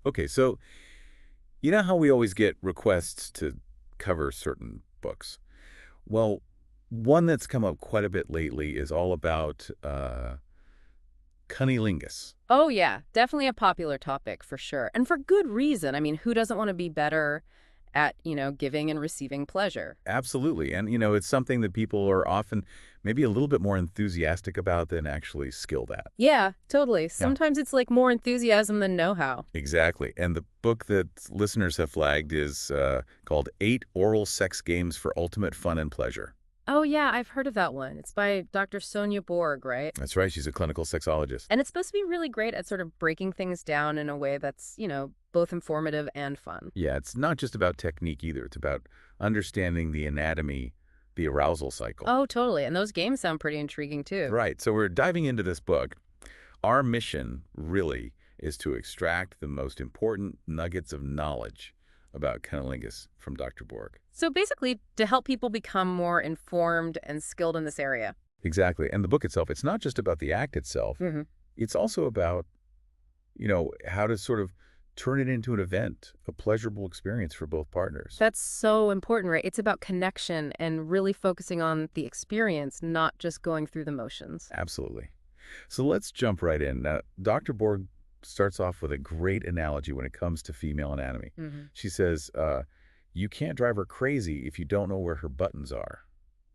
Okay, so you know how we always get requests to cover certain books? Well, one that's come up quite a bit lately is all about cunnilingus. Oh, yeah. Definitely a popular topic for sure. And for good reason. I mean, who doesn't want to be better at, giving and receiving pleasure? Absolutely. And, it's something that people are often maybe a little bit more enthusiastic about than actually skilled at. Yeah, totally. Yeah. Sometimes it's like more enthusiasm than know-how. Exactly. And the book that listeners have flagged is called Eight Oral Sex Games for Ultimate Fun and Pleasure. Oh, yeah, I've heard of that one. It's by Dr. Sonia Borg, right? That's right. She's a clinical sexologist. And it's supposed to be really great at sort of breaking things down in a way that's, both informative and fun. Yeah, it's not just about technique either. It's about understanding the anatomy, the arousal cycle. Oh, totally. And those games sound pretty intriguing too. Right. So we're diving into this book. Our mission really is to extract the most important nuggets of knowledge about cunnilingus from Dr. Borg. So basically, to help people become more informed and skilled in this area. Exactly. And the book itself, it's not just about the act itself. Hmm. It's also about, how to sort of turn it into an event, a pleasurable experience for both partners. That's so important, right? It's about connection and really focusing on the experience, not just going through the motions. Absolutely. So let's jump right in. Now, Dr. Borg starts off with a great analogy when it comes to female anatomy. Hmm. She says, you can't drive her crazy if you don't know where her buttons are,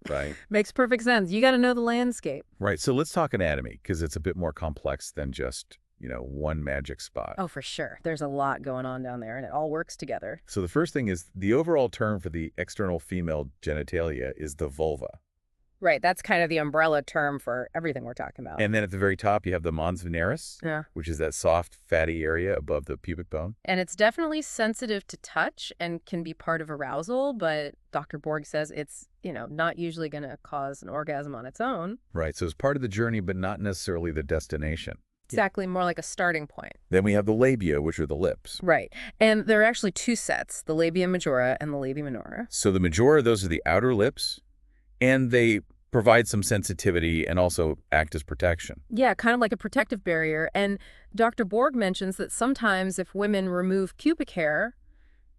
right? Makes perfect sense. You got to know the landscape. Right. So let's talk anatomy because it's a bit more complex than just, one magic spot. Oh, for sure. There's a lot going on down there, and it all works together. So the first thing is the overall term for the external female genitalia is the vulva. Right. That's kind of the umbrella term for everything we're talking about. And then at the very top, you have the mons veneris, Yeah. which is that soft, fatty area above the pubic bone. And it's definitely sensitive to touch and can be part of arousal, but Dr. Borg says it's, not usually going to cause an orgasm on its own. Right. So it's part of the journey, but not necessarily the destination. Exactly, more like a starting point. Then we have the labia, which are the lips. Right. And there are actually two sets, the labia majora and the labia minora. So the majora, those are the outer lips, and they provide some sensitivity and also act as protection. Yeah, kind of like a protective barrier. And Dr. Borg mentions that sometimes if women remove pubic hair,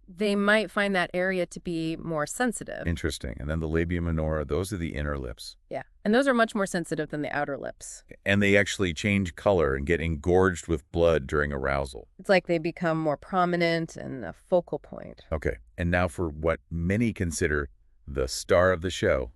they might find that area to be more sensitive. Interesting. And then the labia minora, those are the inner lips. Yeah. And those are much more sensitive than the outer lips. And they actually change color and get engorged with blood during arousal. It's like they become more prominent and a focal point. Okay. And now for what many consider the star of the show,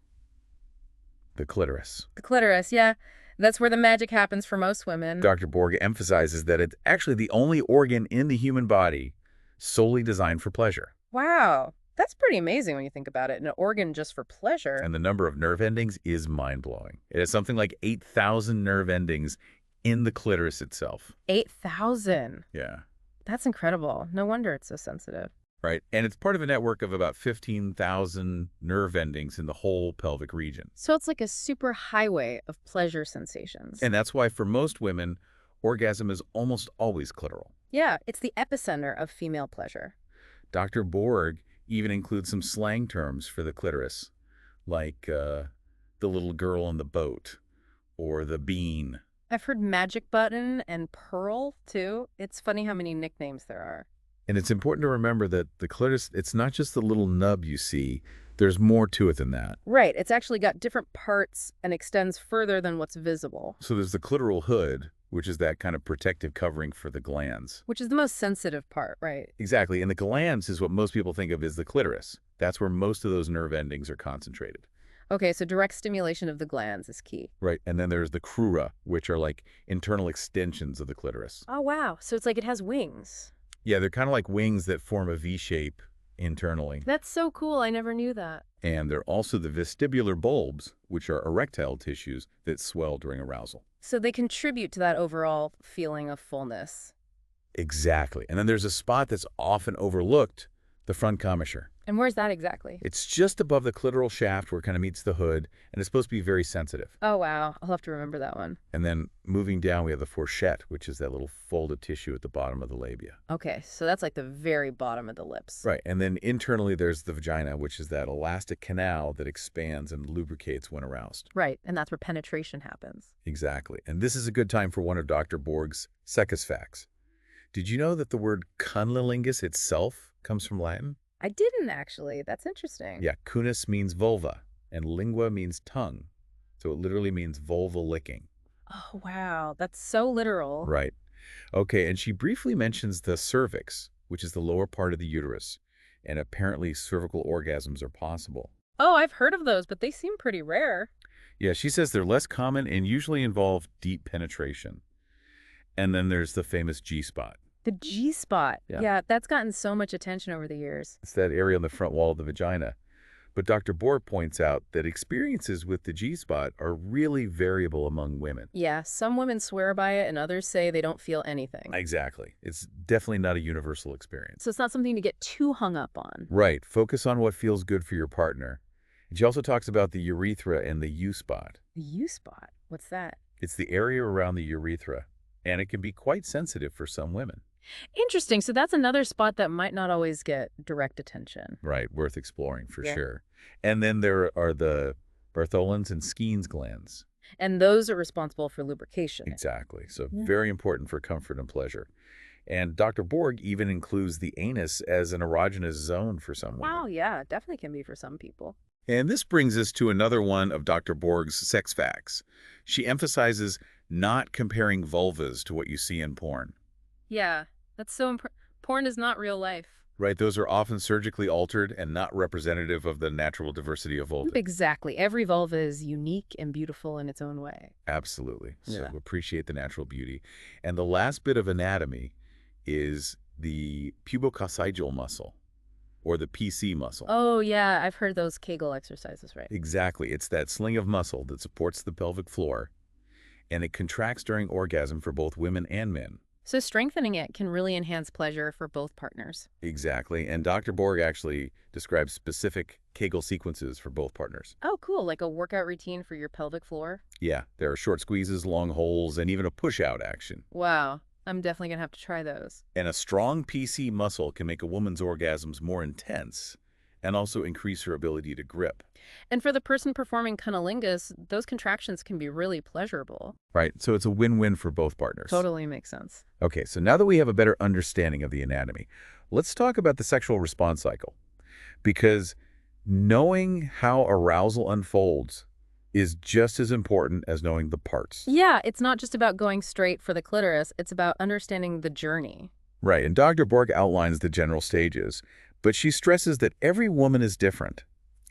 the clitoris. The clitoris, yeah. That's where the magic happens for most women. Dr. Borg emphasizes that it's actually the only organ in the human body solely designed for pleasure. Wow. That's pretty amazing when you think about it. An organ just for pleasure. And the number of nerve endings is mind-blowing. It has something like 8,000 nerve endings in the clitoris itself. 8,000. Yeah. That's incredible. No wonder it's so sensitive. Right. And it's part of a network of about 15,000 nerve endings in the whole pelvic region. So it's like a super highway of pleasure sensations. And that's why for most women, orgasm is almost always clitoral. Yeah, it's the epicenter of female pleasure. Dr. Borg even includes some slang terms for the clitoris, like the little girl on the boat or the bean. I've heard magic button and pearl, too. It's funny how many nicknames there are. And it's important to remember that the clitoris, it's not just the little nub you see. There's more to it than that. Right. It's actually got different parts and extends further than what's visible. So there's the clitoral hood, which is that kind of protective covering for the glands. Which is the most sensitive part, right? Exactly. And the glands is what most people think of as the clitoris. That's where most of those nerve endings are concentrated. Okay, so direct stimulation of the glands is key. Right. And then there's the crura, which are like internal extensions of the clitoris. Oh, wow. So it's like it has wings. Yeah, they're kind of like wings that form a V shape internally. That's so cool. I never knew that. And they're also the vestibular bulbs, which are erectile tissues that swell during arousal. So they contribute to that overall feeling of fullness. Exactly. And then there's a spot that's often overlooked, the front commissure. And where's that exactly? It's just above the clitoral shaft where it kind of meets the hood, and it's supposed to be very sensitive. Oh, wow. I'll have to remember that one. And then moving down, we have the fourchette, which is that little folded tissue at the bottom of the labia. Okay, so that's like the very bottom of the lips. Right. And then internally, there's the vagina, which is that elastic canal that expands and lubricates when aroused. Right, and that's where penetration happens. Exactly. And this is a good time for one of Dr. Borg's secus facts. Did you know that the word cunnilingus itself comes from Latin? I didn't actually. That's interesting. Yeah, cunis means vulva, and lingua means tongue. So it literally means vulva licking. Oh, wow. That's so literal. Right. Okay, and she briefly mentions the cervix, which is the lower part of the uterus, and apparently cervical orgasms are possible. Oh, I've heard of those, but they seem pretty rare. Yeah, she says they're less common and usually involve deep penetration. And then there's the famous G-spot. The G spot. Yeah. Yeah, that's gotten so much attention over the years. It's that area on the front wall of the vagina. But Dr. Borg points out that experiences with the G-spot are really variable among women. Yeah, some women swear by it and others say they don't feel anything. Exactly. It's definitely not a universal experience. So it's not something to get too hung up on. Right. Focus on what feels good for your partner. And she also talks about the urethra and the U-spot. The U spot. What's that? It's the area around the urethra, and it can be quite sensitive for some women. Interesting. So that's another spot that might not always get direct attention. Right. Worth exploring for Yeah. sure. And then there are the Bartholin's and Skene's glands. And those are responsible for lubrication. Exactly. So Yeah. very important for comfort and pleasure. And Dr. Borg even includes the anus as an erogenous zone for some women. Wow, yeah, definitely can be for some people. And this brings us to another one of Dr. Borg's sex facts. She emphasizes not comparing vulvas to what you see in porn. Yeah, that's so porn is not real life. Right, those are often surgically altered and not representative of the natural diversity of vulva. Exactly. Every vulva is unique and beautiful in its own way. Absolutely. So Yeah. appreciate the natural beauty. And the last bit of anatomy is the pubococcygeal muscle, or the PC muscle. Oh, yeah, I've heard those Kegel exercises, right? Exactly. It's that sling of muscle that supports the pelvic floor, and it contracts during orgasm for both women and men. So strengthening it can really enhance pleasure for both partners. Exactly. And Dr. Borg actually describes specific Kegel sequences for both partners. Oh, cool. Like a workout routine for your pelvic floor? Yeah, there are short squeezes, long holds, and even a push-out action. Wow. I'm definitely going to have to try those. And a strong PC muscle can make a woman's orgasms more intense and also increase her ability to grip. And for the person performing cunnilingus, those contractions can be really pleasurable. Right, so it's a win-win for both partners. Totally makes sense. Okay, so now that we have a better understanding of the anatomy, let's talk about the sexual response cycle. Because knowing how arousal unfolds is just as important as knowing the parts. Yeah, it's not just about going straight for the clitoris. It's about understanding the journey. Right, and Dr. Borg outlines the general stages, but she stresses that every woman is different,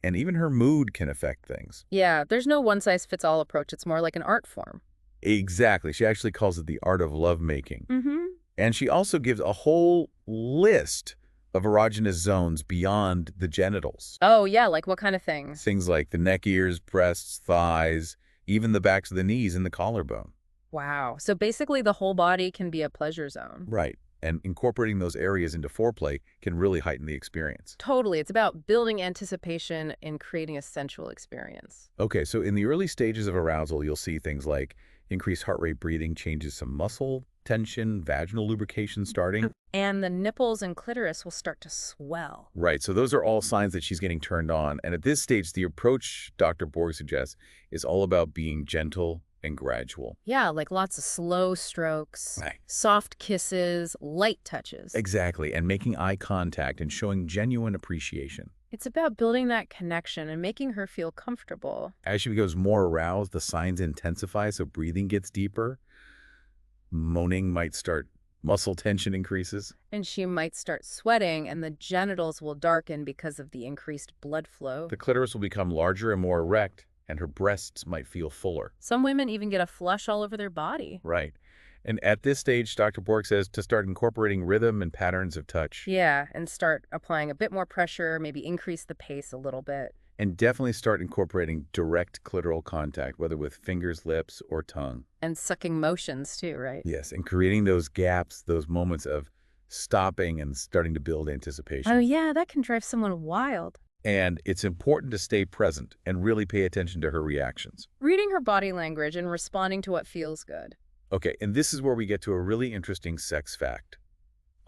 and even her mood can affect things. Yeah, there's no one-size-fits-all approach. It's more like an art form. Exactly. She actually calls it the art of lovemaking. Mm-hmm. And she also gives a whole list of erogenous zones beyond the genitals. Oh, yeah, like what kind of things? Things like the neck, ears, breasts, thighs, even the backs of the knees and the collarbone. Wow. So basically the whole body can be a pleasure zone. Right. And incorporating those areas into foreplay can really heighten the experience. Totally. It's about building anticipation and creating a sensual experience. Okay, so in the early stages of arousal, you'll see things like increased heart rate breathing, changes some muscle tension, vaginal lubrication starting. And the nipples and clitoris will start to swell. Right, so those are all signs that she's getting turned on. And at this stage, the approach Dr. Borg suggests is all about being gentle and gradual. Yeah, like lots of slow strokes, Right. soft kisses, light touches. Exactly, and making eye contact and showing genuine appreciation. It's about building that connection and making her feel comfortable. As she becomes more aroused, the signs intensify, so breathing gets deeper. Moaning might start, muscle tension increases. And she might start sweating, and the genitals will darken because of the increased blood flow. The clitoris will become larger and more erect, and her breasts might feel fuller. Some women even get a flush all over their body. Right. And at this stage, Dr. Borg says to start incorporating rhythm and patterns of touch. Yeah, and start applying a bit more pressure, maybe increase the pace a little bit. And definitely start incorporating direct clitoral contact, whether with fingers, lips, or tongue. And sucking motions too, right? Yes, and creating those gaps, those moments of stopping and starting to build anticipation. Oh yeah, that can drive someone wild. And it's important to stay present and really pay attention to her reactions. Reading her body language and responding to what feels good. Okay, and this is where we get to a really interesting sex fact.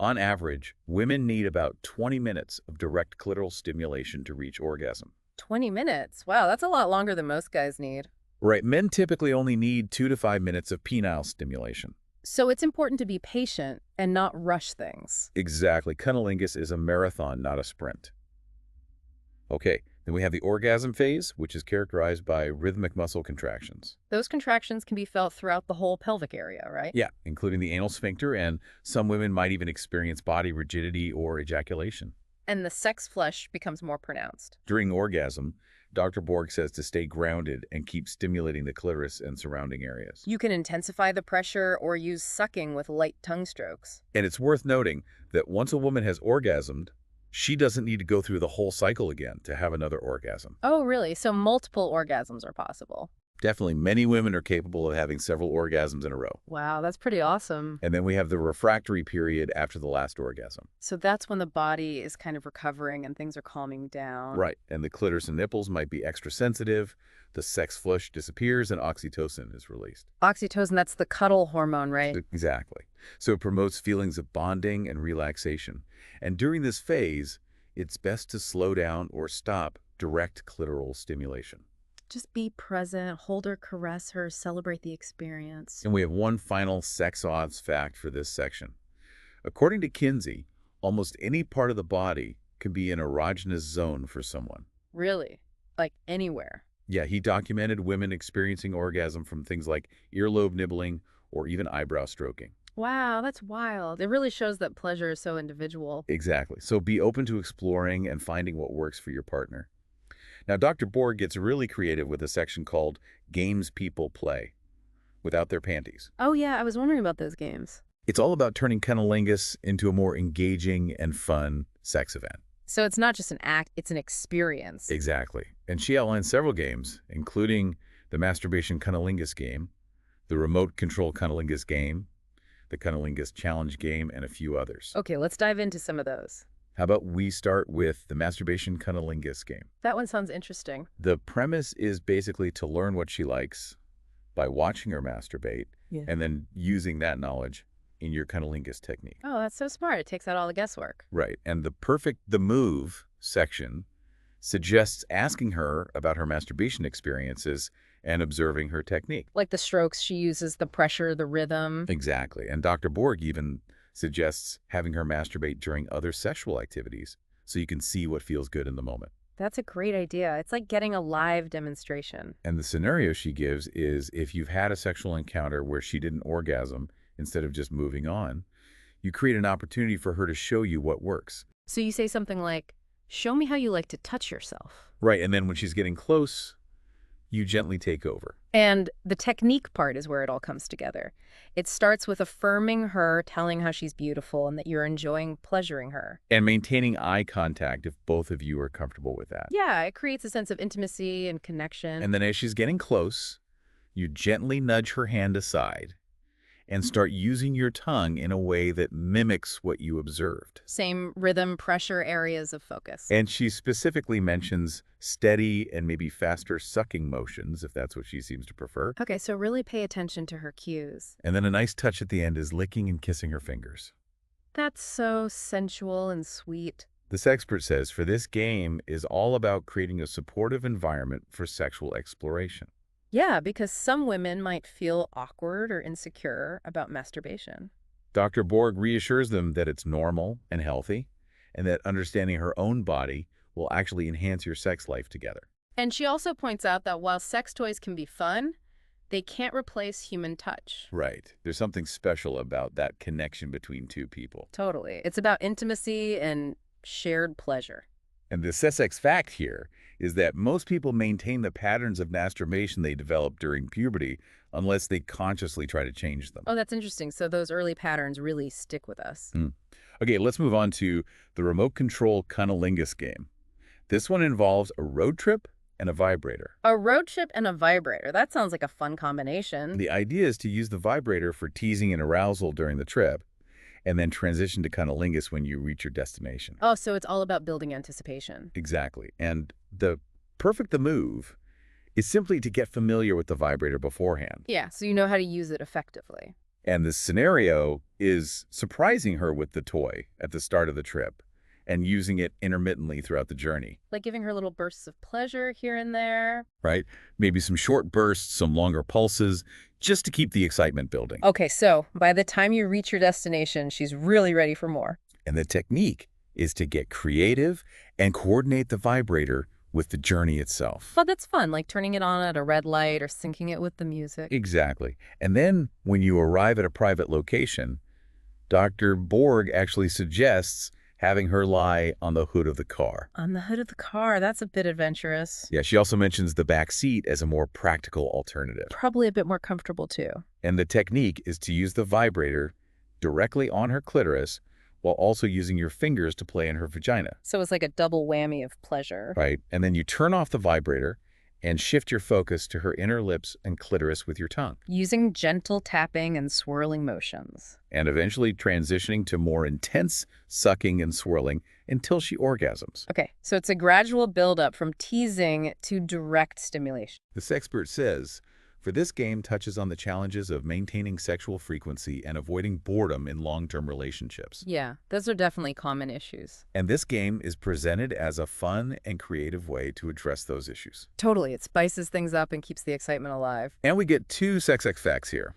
On average, women need about 20 minutes of direct clitoral stimulation to reach orgasm. 20 minutes? Wow, that's a lot longer than most guys need. Right, men typically only need 2 to 5 minutes of penile stimulation. So it's important to be patient and not rush things. Exactly. Cunnilingus is a marathon, not a sprint. Okay, then we have the orgasm phase, which is characterized by rhythmic muscle contractions. Those contractions can be felt throughout the whole pelvic area, right? Yeah, including the anal sphincter, and some women might even experience body rigidity or ejaculation. And the sex flush becomes more pronounced. During orgasm, Dr. Borg says to stay grounded and keep stimulating the clitoris and surrounding areas. You can intensify the pressure or use sucking with light tongue strokes. And it's worth noting that once a woman has orgasmed, she doesn't need to go through the whole cycle again to have another orgasm. Oh, really? So multiple orgasms are possible. Definitely, many women are capable of having several orgasms in a row. Wow, that's pretty awesome. And then we have the refractory period after the last orgasm. So that's when the body is kind of recovering and things are calming down. Right, and the clitoris and nipples might be extra sensitive, the sex flush disappears, and oxytocin is released. Oxytocin, that's the cuddle hormone, right? Exactly. So it promotes feelings of bonding and relaxation. And during this phase, it's best to slow down or stop direct clitoral stimulation. Just be present, hold her, caress her, celebrate the experience. And we have one final sex odds fact for this section. According to Kinsey, almost any part of the body can be an erogenous zone for someone. Really? Like anywhere? Yeah, he documented women experiencing orgasm from things like earlobe nibbling or even eyebrow stroking. Wow, that's wild. It really shows that pleasure is so individual. Exactly. So be open to exploring and finding what works for your partner. Now, Dr. Borg gets really creative with a section called Games People Play, without their panties. Oh yeah, I was wondering about those games. It's all about turning cunnilingus into a more engaging and fun sex event. So it's not just an act, it's an experience. Exactly. And she outlined several games, including the masturbation cunnilingus game, the remote control cunnilingus game, the cunnilingus challenge game, and a few others. Okay, let's dive into some of those. How about we start with the masturbation cunnilingus game? That one sounds interesting. The premise is basically to learn what she likes by watching her masturbate and then using that knowledge in your cunnilingus technique. Oh, that's so smart. It takes out all the guesswork. Right. And the move section suggests asking her about her masturbation experiences and observing her technique. Like the strokes she uses, the pressure, the rhythm. Exactly. And Dr. Borg even suggests having her masturbate during other sexual activities so you can see what feels good in the moment. That's a great idea. It's like getting a live demonstration. And the scenario she gives is if you've had a sexual encounter where she didn't orgasm, instead of just moving on, you create an opportunity for her to show you what works. So you say something like, show me how you like to touch yourself. Right, and then when she's getting close, you gently take over. And the technique part is where it all comes together. It starts with affirming her, telling how she's beautiful and that you're enjoying pleasuring her. And maintaining eye contact if both of you are comfortable with that. Yeah, it creates a sense of intimacy and connection. And then as she's getting close, you gently nudge her hand aside and start using your tongue in a way that mimics what you observed. Same rhythm, pressure, areas of focus. And she specifically mentions steady and maybe faster sucking motions, if that's what she seems to prefer. Okay, so really pay attention to her cues. And then a nice touch at the end is licking and kissing her fingers. That's so sensual and sweet. This expert says for this game is all about creating a supportive environment for sexual exploration. Yeah, because some women might feel awkward or insecure about masturbation. Dr. Borg reassures them that it's normal and healthy, and that understanding her own body will actually enhance your sex life together. And she also points out that while sex toys can be fun, they can't replace human touch. Right. There's something special about that connection between two people. Totally. It's about intimacy and shared pleasure. And the SESX fact here is that most people maintain the patterns of masturbation they develop during puberty unless they consciously try to change them. Oh, that's interesting. So those early patterns really stick with us. Okay, let's move on to the remote control cunnilingus game. This one involves a road trip and a vibrator. A road trip and a vibrator. That sounds like a fun combination. The idea is to use the vibrator for teasing and arousal during the trip, and then transition to cunnilingus when you reach your destination. Oh, so it's all about building anticipation. Exactly. And the move is simply to get familiar with the vibrator beforehand. Yeah, so you know how to use it effectively. And the scenario is surprising her with the toy at the start of the trip and using it intermittently throughout the journey, Like giving her little bursts of pleasure here and there. right? Maybe some short bursts, some longer pulses, just to keep the excitement building. Okay, so by the time you reach your destination, she's really ready for more. And the technique is to get creative and coordinate the vibrator with the journey itself. But that's fun, like turning it on at a red light or syncing it with the music. Exactly. And then when you arrive at a private location, Dr. Borg actually suggests having her lie on the hood of the car. On the hood of the car, that's a bit adventurous. Yeah, she also mentions the back seat as a more practical alternative. Probably a bit more comfortable, too. And the technique is to use the vibrator directly on her clitoris while also using your fingers to play in her vagina. So it's like a double whammy of pleasure. Right? And then you turn off the vibrator and shift your focus to her inner lips and clitoris with your tongue. Using gentle tapping and swirling motions. And eventually transitioning to more intense sucking and swirling until she orgasms. Okay, so it's a gradual buildup from teasing to direct stimulation. This expert says, for this game touches on the challenges of maintaining sexual frequency and avoiding boredom in long-term relationships. Yeah, those are definitely common issues. And this game is presented as a fun and creative way to address those issues. Totally, it spices things up and keeps the excitement alive. And we get two sex facts here.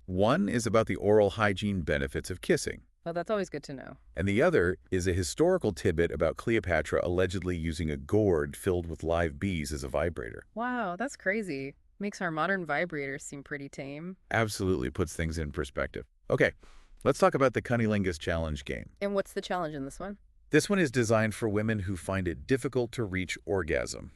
One is about the oral hygiene benefits of kissing. Well, that's always good to know. And the other is a historical tidbit about Cleopatra allegedly using a gourd filled with live bees as a vibrator. Wow, that's crazy. Makes our modern vibrators seem pretty tame. Absolutely puts things in perspective. Okay, let's talk about the Cunnilingus Challenge game. And what's the challenge in this one? This one is designed for women who find it difficult to reach orgasm.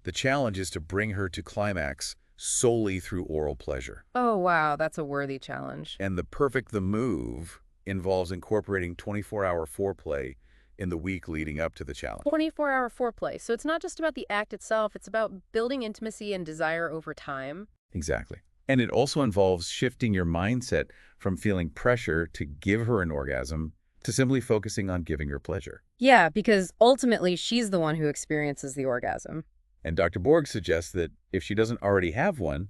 The challenge is to bring her to climax solely through oral pleasure. Oh, wow, that's a worthy challenge. And the move involves incorporating 24-hour foreplay in the week leading up to the challenge. 24-hour foreplay. So it's not just about the act itself, it's about building intimacy and desire over time. Exactly. And it also involves shifting your mindset from feeling pressure to give her an orgasm to simply focusing on giving her pleasure. Yeah, because ultimately she's the one who experiences the orgasm. And Dr. Borg suggests that if she doesn't already have one,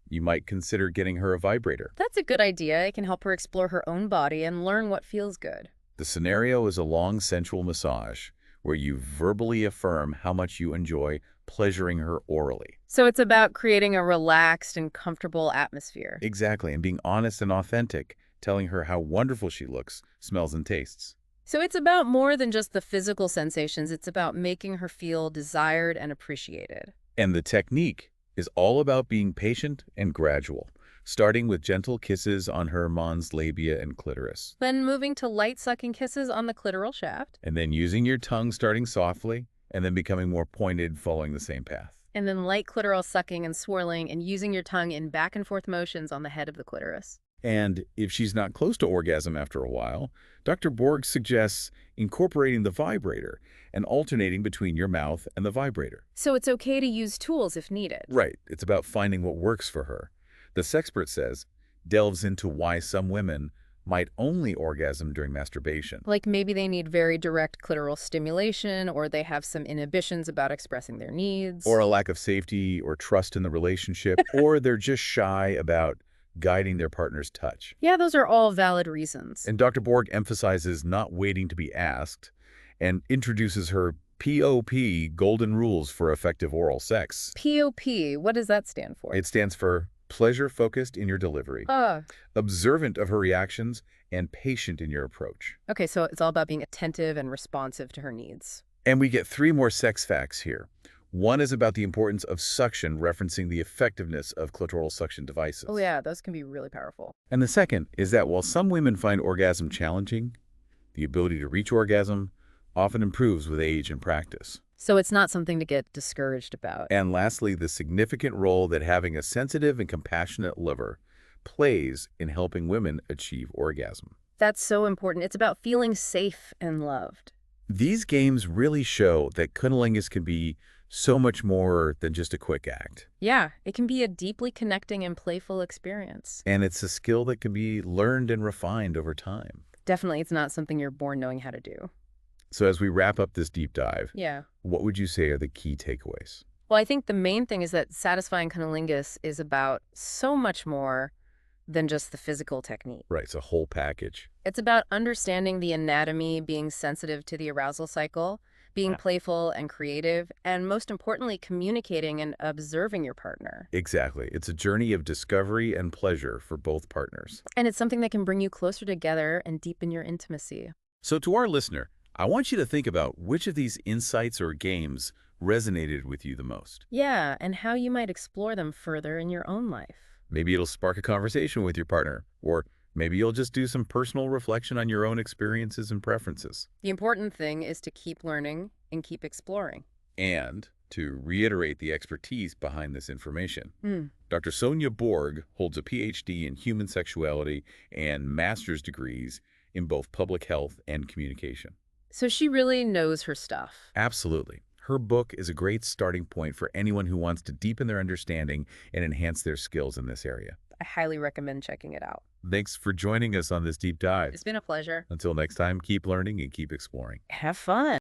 you might consider getting her a vibrator. That's a good idea. It can help her explore her own body and learn what feels good. The scenario is a long sensual massage where you verbally affirm how much you enjoy pleasuring her orally. So it's about creating a relaxed and comfortable atmosphere. Exactly, and being honest and authentic, telling her how wonderful she looks, smells, and tastes. So it's about more than just the physical sensations. It's about making her feel desired and appreciated. And the technique is all about being patient and gradual, starting with gentle kisses on her mons labia and clitoris. Then moving to light sucking kisses on the clitoral shaft. And then using your tongue starting softly, and then becoming more pointed following the same path. And then light clitoral sucking and swirling and using your tongue in back and forth motions on the head of the clitoris. And if she's not close to orgasm after a while, Dr. Borg suggests incorporating the vibrator and alternating between your mouth and the vibrator. So it's okay to use tools if needed. Right. It's about finding what works for her. The sexpert says, delves into why some women might only orgasm during masturbation. Like maybe they need very direct clitoral stimulation, or they have some inhibitions about expressing their needs. Or a lack of safety or trust in the relationship, or they're just shy about guiding their partner's touch. Yeah, those are all valid reasons. And Dr. Borg emphasizes not waiting to be asked and introduces her POP, Golden Rules for Effective Oral Sex. POP, what does that stand for? It stands for pleasure-focused in your delivery, observant of her reactions, and patient in your approach. Okay, so it's all about being attentive and responsive to her needs. And we get 3 more sex facts here. One is about the importance of suction, referencing the effectiveness of clitoral suction devices. Oh yeah, those can be really powerful. And the second is that while some women find orgasm challenging, the ability to reach orgasm often improves with age and practice. So it's not something to get discouraged about. And lastly, the significant role that having a sensitive and compassionate liver plays in helping women achieve orgasm. That's so important. It's about feeling safe and loved. These games really show that cunnilingus can be so much more than just a quick act. Yeah, it can be a deeply connecting and playful experience. And it's a skill that can be learned and refined over time. Definitely, it's not something you're born knowing how to do. So as we wrap up this deep dive, Yeah. what would you say are the key takeaways? Well, I think the main thing is that satisfying cunnilingus is about so much more than just the physical technique. Right, it's a whole package. It's about understanding the anatomy, being sensitive to the arousal cycle, being playful and creative, and most importantly, communicating and observing your partner. Exactly. It's a journey of discovery and pleasure for both partners. And it's something that can bring you closer together and deepen your intimacy. So to our listener, I want you to think about which of these insights or games resonated with you the most. Yeah, and how you might explore them further in your own life. Maybe it'll spark a conversation with your partner, or maybe you'll just do some personal reflection on your own experiences and preferences. The important thing is to keep learning and keep exploring. And to reiterate the expertise behind this information, Hmm. Dr. Sonia Borg holds a PhD in human sexuality and master's degrees in both public health and communication. So she really knows her stuff. Absolutely. Her book is a great starting point for anyone who wants to deepen their understanding and enhance their skills in this area. I highly recommend checking it out. Thanks for joining us on this deep dive. It's been a pleasure. Until next time, keep learning and keep exploring. Have fun.